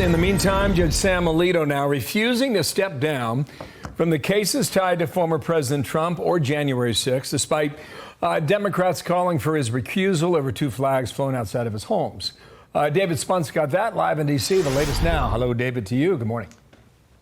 In the meantime, Judge Samuel Alito now refusing to step down from the cases tied to former President Trump or January 6th, despite Democrats calling for his recusal over two flags flown outside of his homes. David Spunt's got that live in D.C. The latest now. Hello, David, to you. Good morning.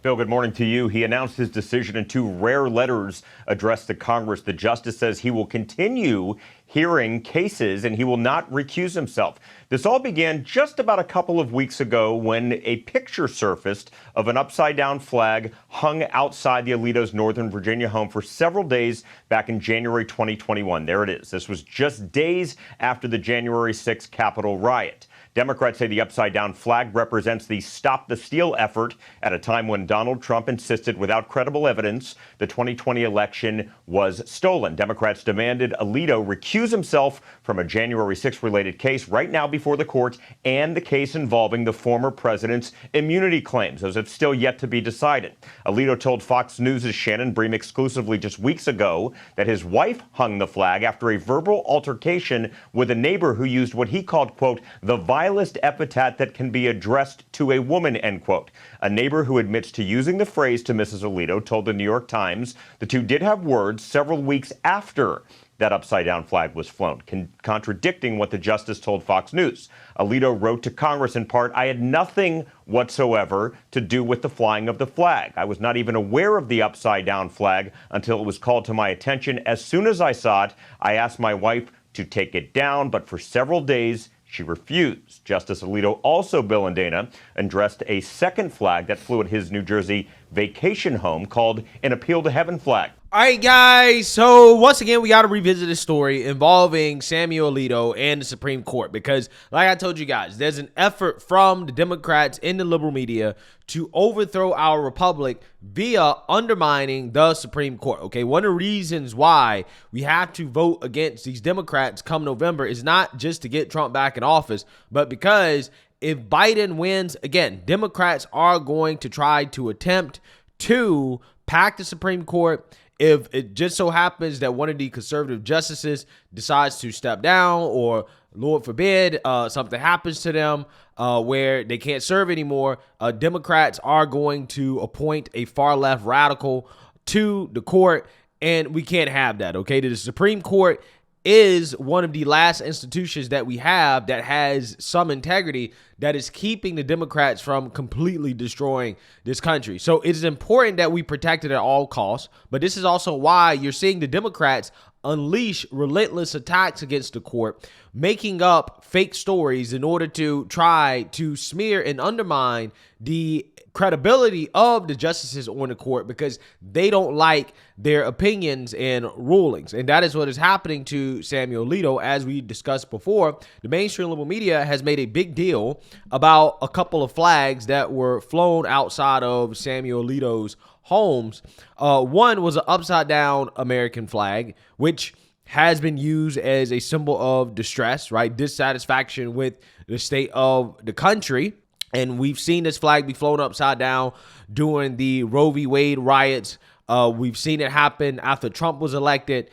Bill, good morning to you. He announced his decision in two rare letters addressed to Congress. The justice says he will continue hearing cases and he will not recuse himself. This all began just about a couple of weeks ago when a picture surfaced of an upside-down flag hung outside the Alito's Northern Virginia home for several days back in January 2021. There it is. This was just days after the January 6th Capitol riot. Democrats say the upside-down flag represents the Stop the Steal effort at a time when Donald Trump insisted without credible evidence the 2020 election was stolen. Democrats demanded Alito recuse himself from a January 6th related case right now before the court and the case involving the former president's immunity claims. Those have still yet to be decided. Alito told Fox News' Shannon Bream exclusively just weeks ago that his wife hung the flag after a verbal altercation with a neighbor who used what he called, quote, the vilest epithet that can be addressed to a woman, end quote. A neighbor who admits to using the phrase to Mrs. Alito told the New York Times the two did have words several weeks after that upside-down flag was flown, contradicting what the justice told Fox News. Alito wrote to Congress in part, I had nothing whatsoever to do with the flying of the flag. I was not even aware of the upside-down flag until it was called to my attention. As soon as I saw it, I asked my wife to take it down, but for several days, she refused. Justice Alito also, Bill and Dana, addressed a second flag that flew at his New Jersey vacation home called an Appeal to Heaven flag. All right, guys. So once again, we got to revisit a story involving Samuel Alito and the Supreme Court because, like I told you guys, there's an effort from the Democrats in the liberal media to overthrow our republic via undermining the Supreme Court. Okay, one of the reasons why we have to vote against these Democrats come November is not just to get Trump back in office, but because if Biden wins, again, Democrats are going to try to attempt to pack the Supreme Court. If it just so happens that one of the conservative justices decides to step down or, Lord forbid, something happens to them where they can't serve anymore, Democrats are going to appoint a far-left radical to the court, and we can't have that, okay? The Supreme Court is one of the last institutions that we have that has some integrity that is keeping the Democrats from completely destroying this country. So it is important that we protect it at all costs, but this is also why you're seeing the Democrats unleash relentless attacks against the court, making up fake stories in order to try to smear and undermine the credibility of the justices on the court because they don't like their opinions and rulings. And that is what is happening to Samuel Alito. As we discussed before, the mainstream liberal media has made a big deal about a couple of flags that were flown outside of Samuel Alito's homes. One was an upside down American flag, which has been used as a symbol of distress, right? Dissatisfaction with the state of the country. And we've seen this flag be flown upside down during the Roe v. Wade riots. We've seen it happen after Trump was elected.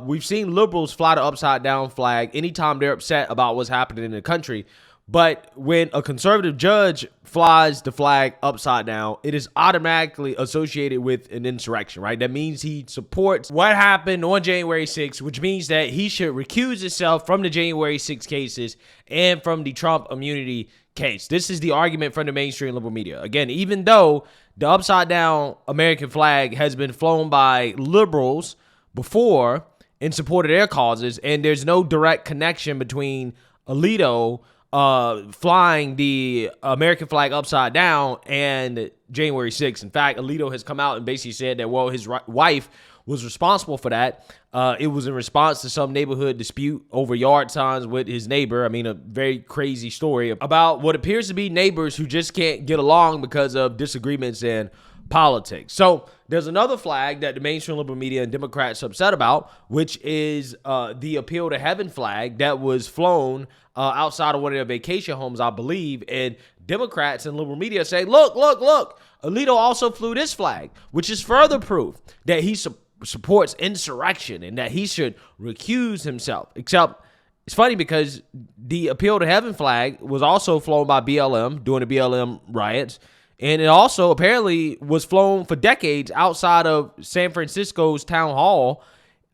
We've seen liberals fly the upside down flag anytime they're upset about what's happening in the country. But when a conservative judge flies the flag upside down, it is automatically associated with an insurrection, right? That means he supports what happened on January 6th, which means that he should recuse himself from the January 6th cases and from the Trump immunity case. This is the argument from the mainstream liberal media. Again, even though the upside down American flag has been flown by liberals before in support of their causes, and there's no direct connection between Alito flying the American flag upside down and January 6th. In fact, Alito has come out and basically said that, well, his wife was responsible for that. It was in response to some neighborhood dispute over yard signs with his neighbor. I mean, a very crazy story about what appears to be neighbors who just can't get along because of disagreements in politics. So there's another flag that the mainstream liberal media and Democrats are upset about, which is the Appeal to Heaven flag that was flown outside of one of their vacation homes, I believe. And Democrats and liberal media say, look, Alito also flew this flag, which is further proof that he supports insurrection and that he should recuse himself. Except It's funny because the Appeal to Heaven flag was also flown by BLM during the BLM riots. And it also apparently was flown for decades outside of San Francisco's town hall.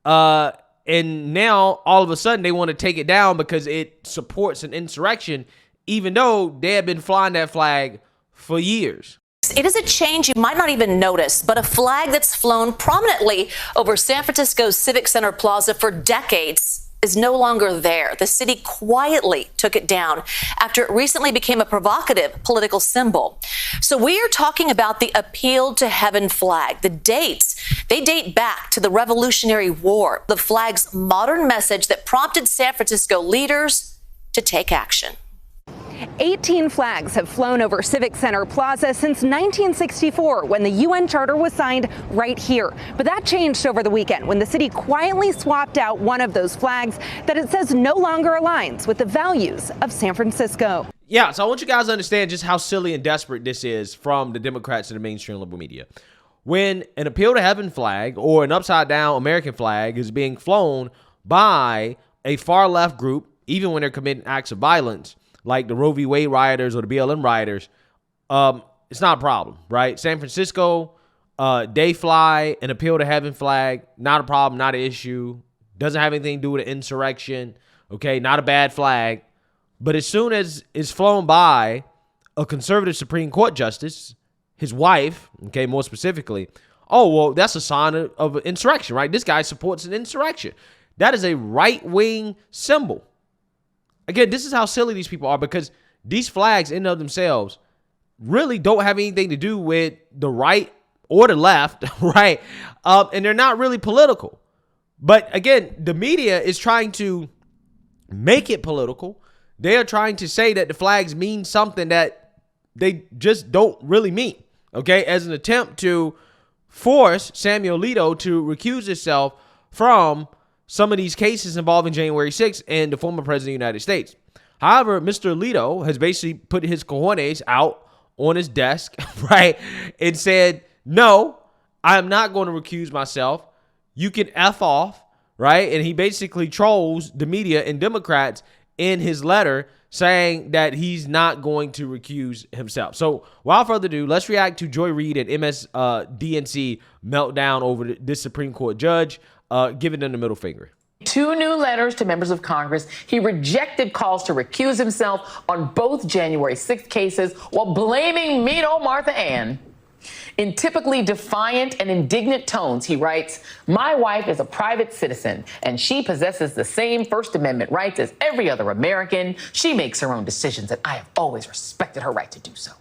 And now all of a sudden they want to take it down because it supports an insurrection, even though they have been flying that flag for years. It is a change you might not even notice, but a flag that's flown prominently over San Francisco's Civic Center Plaza for decades is no longer there. The city quietly took it down after it recently became a provocative political symbol. So we are talking about the Appeal to Heaven flag. The dates, they date back to the Revolutionary War, the flag's modern message that prompted San Francisco leaders to take action. 18 flags have flown over Civic Center Plaza since 1964, when the UN Charter was signed right here. But that changed over the weekend when the city quietly swapped out one of those flags that it says no longer aligns with the values of San Francisco. Yeah, so I want you guys to understand just how silly and desperate this is from the Democrats and the mainstream liberal media. When an Appeal to Heaven flag or an upside down American flag is being flown by a far left group, even when they're committing acts of violence, like the Roe v. Wade rioters or the BLM rioters, it's not a problem, right? San Francisco, they fly an Appeal to Heaven flag, not a problem, not an issue, doesn't have anything to do with an insurrection, okay, not a bad flag. But as soon as it's flown by a conservative Supreme Court justice, his wife, okay, more specifically, oh, well, that's a sign of an insurrection, right? This guy supports an insurrection. That is a right-wing symbol. Again, this is how silly these people are, because these flags in and of themselves really don't have anything to do with the right or the left, right? And they're not really political. But again, the media is trying to make it political. They are trying to say that the flags mean something that they just don't really mean, okay? As an attempt to force Samuel Alito to recuse himself from some of these cases involving January 6th and the former president of the United States. However, Mr. Alito has basically put his cojones out on his desk, right, and said, no, I am not going to recuse myself. You can F off, right? And he basically trolls the media and Democrats in his letter saying that he's not going to recuse himself. So without further ado, let's react to Joy Reid and MSDNC meltdown over this Supreme Court judge, giving them the middle finger. 2 new letters to members of Congress. He rejected calls to recuse himself on both January 6th cases while blaming mean old Martha Ann. In typically defiant and indignant tones, he writes, "My wife is a private citizen, and she possesses the same First Amendment rights as every other American. She makes her own decisions, and I have always respected her right to do so.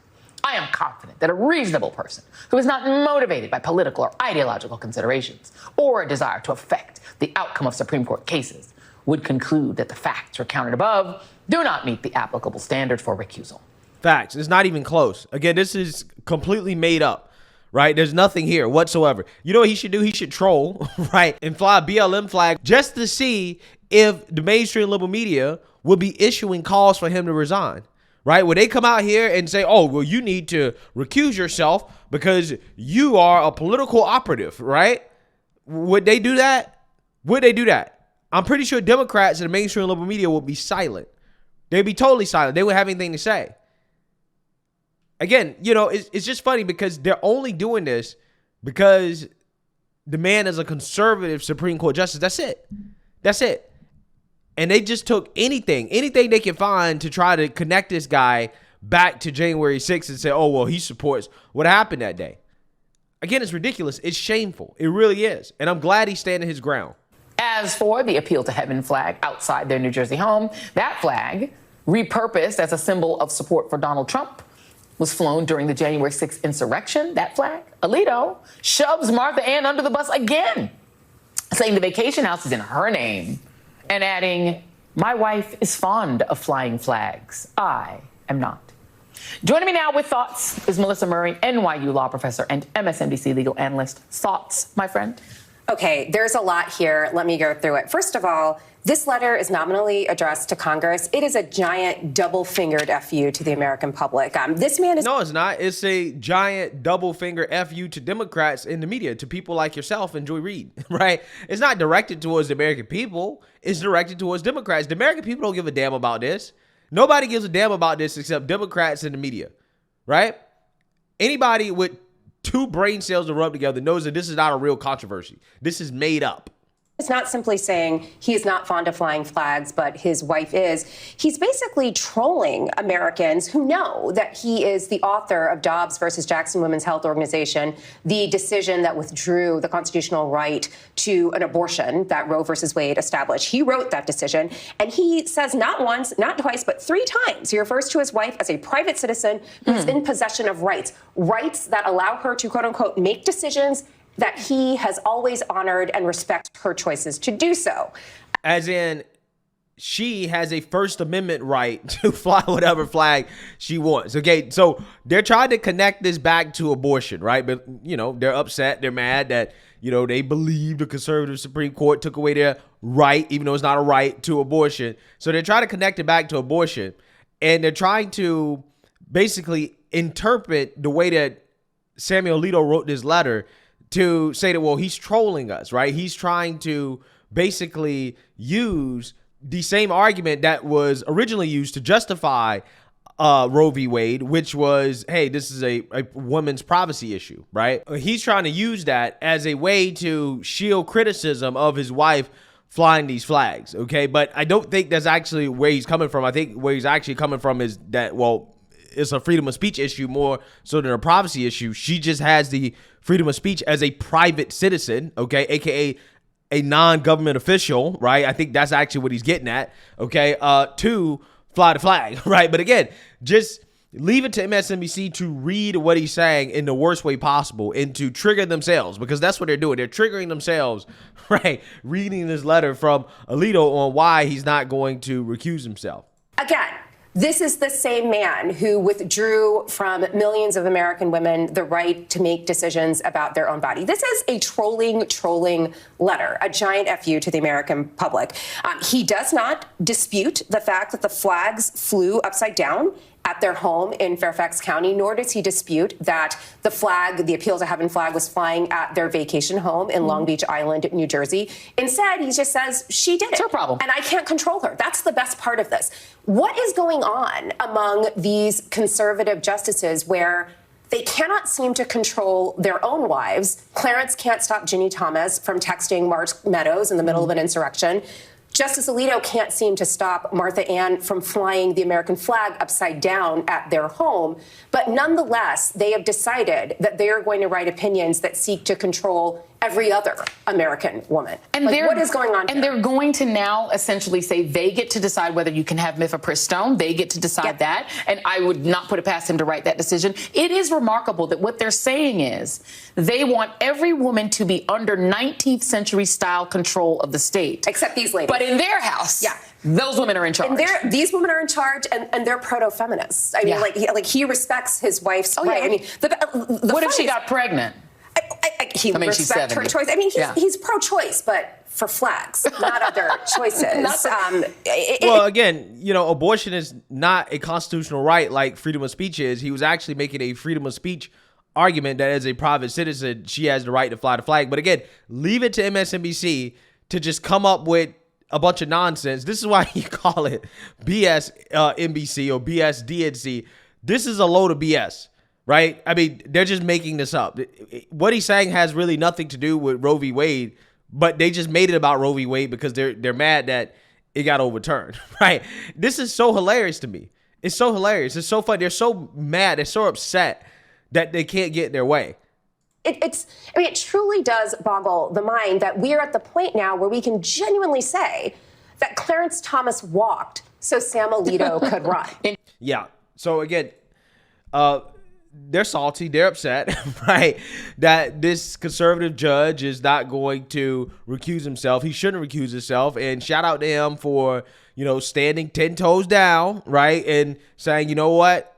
I am confident that a reasonable person who is not motivated by political or ideological considerations or a desire to affect the outcome of Supreme Court cases would conclude that the facts recounted above do not meet the applicable standard for recusal." Facts. It's not even close. Again, this is completely made up, right? There's nothing here whatsoever. You know what he should do? He should troll, right, and fly a BLM flag just to see if the mainstream liberal media will be issuing calls for him to resign. Right? Where they come out here and say, oh, well, you need to recuse yourself because you are a political operative, right? Would they do that? Would they do that? I'm pretty sure Democrats and the mainstream liberal media would be silent. They'd be totally silent. They wouldn't have anything to say. Again, you know, it's just funny because they're only doing this because the man is a conservative Supreme Court justice. That's it. That's it. And they just took anything they can find to try to connect this guy back to January 6th and say, oh, well, he supports what happened that day. Again, it's ridiculous. It's shameful. It really is. And I'm glad he's standing his ground. As for the Appeal to Heaven flag outside their New Jersey home, that flag, repurposed as a symbol of support for Donald Trump, was flown during the January 6th insurrection. That flag, Alito, shoves Martha Ann under the bus again, saying the vacation house is in her name, and adding, "My wife is fond of flying flags. I am not." Joining me now with thoughts is Melissa Murray, NYU law professor and MSNBC legal analyst. Thoughts, my friend? Okay, there's a lot here. Let me go through it. First of all, this letter is nominally addressed to Congress. It is a giant double-fingered FU to the American public. This man is... No, it's not. It's a giant double finger FU to Democrats in the media, to people like yourself and Joy Reid, right? It's not directed towards the American people. It's directed towards Democrats. The American people don't give a damn about this. Nobody gives a damn about this except Democrats and the media, right? Anybody with two brain cells to rub together knows that this is not a real controversy. This is made up. It's not simply saying he is not fond of flying flags, but his wife is. He's basically trolling Americans who know that he is the author of Dobbs versus Jackson Women's Health Organization, the decision that withdrew the constitutional right to an abortion that Roe versus Wade established. He wrote that decision, and he says not once, not twice, but 3 times. He refers to his wife as a private citizen who is in possession of rights that allow her to, quote unquote, make decisions that he has always honored and respect her choices to do so. As in, she has a First Amendment right to fly whatever flag she wants. Okay, so they're trying to connect this back to abortion, right? But, you know, they're upset. They're mad that, you know, they believe the conservative Supreme Court took away their right, even though it's not a right, to abortion. So they're trying to connect it back to abortion. And they're trying to basically interpret the way that Samuel Alito wrote this letter to say that, well, he's trolling us, right? He's trying to basically use the same argument that was originally used to justify Roe v. Wade, which was, hey, this is a woman's privacy issue, right? He's trying to use that as a way to shield criticism of his wife flying these flags, okay? But I don't think that's actually where he's coming from. I think where he's actually coming from is that, well, it's a freedom of speech issue more so than a privacy issue. She just has the freedom of speech as a private citizen, okay, aka a non-government official, right? I think that's actually what he's getting at, okay, to fly the flag, right? But again, just leave it to MSNBC to read what he's saying in the worst way possible and to trigger themselves, because that's what they're doing. They're triggering themselves, right? Reading this letter from Alito on why he's not going to recuse himself. Again, this is the same man who withdrew from millions of American women the right to make decisions about their own body. This is a trolling letter, a giant FU to the American public. He does not dispute the fact that the flags flew upside down at their home in Fairfax County, nor does he dispute that the flag, the Appeal to Heaven flag, was flying at their vacation home in Long Beach Island, New Jersey. Instead, he just says she did it. It's her problem. And I can't control her. That's the best part of this. What is going on among these conservative justices where they cannot seem to control their own wives? Clarence can't stop Ginny Thomas from texting Mark Meadows in the middle of an insurrection. Justice Alito can't seem to stop Martha Ann from flying the American flag upside down at their home. But nonetheless, they have decided that they are going to write opinions that seek to control every other American woman. And what is going on here? And they're going to now essentially say they get to decide whether you can have mifepristone. They get to decide that. And I would not put it past him to write that decision. It is remarkable that what they're saying is they want every woman to be under 19th century style control of the state. Except these ladies. But in their house, those women are in charge. And these women are in charge, and they're proto-feminists. I mean, he respects his wife's right. I mean, what if she got pregnant? He respects her choice. I mean, he's pro-choice, but for flags, not other choices. Well, again, you know, abortion is not a constitutional right like freedom of speech is. He was actually making a freedom of speech argument that as a private citizen, she has the right to fly the flag. But again, leave it to MSNBC to just come up with a bunch of nonsense. This is why you call it BS NBC or BS DNC. This is a load of BS. Right? I mean, they're just making this up. What he's saying has really nothing to do with Roe v. Wade, but they just made it about Roe v. Wade because they're mad that it got overturned. Right? This is so hilarious to me. It's so hilarious. It's so fun. They're so mad. They're so upset that they can't get their way. It truly does boggle the mind that we're at the point now where we can genuinely say that Clarence Thomas walked so Sam Alito could run. Yeah. So again, they're salty, they're upset, right? That this conservative judge is not going to recuse himself. He shouldn't recuse himself. And shout out to him for, you know, standing 10 toes down, right? And saying, you know what?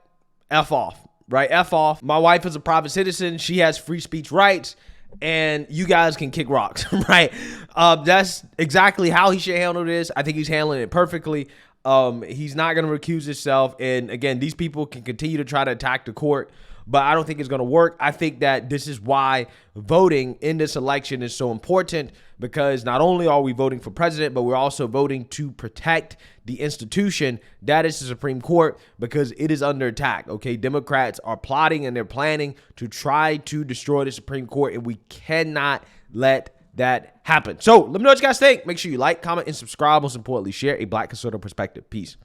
F off, right? F off. My wife is a private citizen. She has free speech rights. and you guys can kick rocks, right? That's exactly how he should handle this. I think he's handling it perfectly. He's not going to recuse himself. And again, these people can continue to try to attack the court, but I don't think it's going to work. I think that this is why voting in this election is so important, because not only are we voting for president, but we're also voting to protect the institution that is the Supreme Court, because it is under attack. Okay, Democrats are plotting and they're planning to try to destroy the Supreme Court, and we cannot let that happen. So let me know what you guys think. Make sure you like, comment, and subscribe. Most importantly, share a Black conservative perspective. Peace.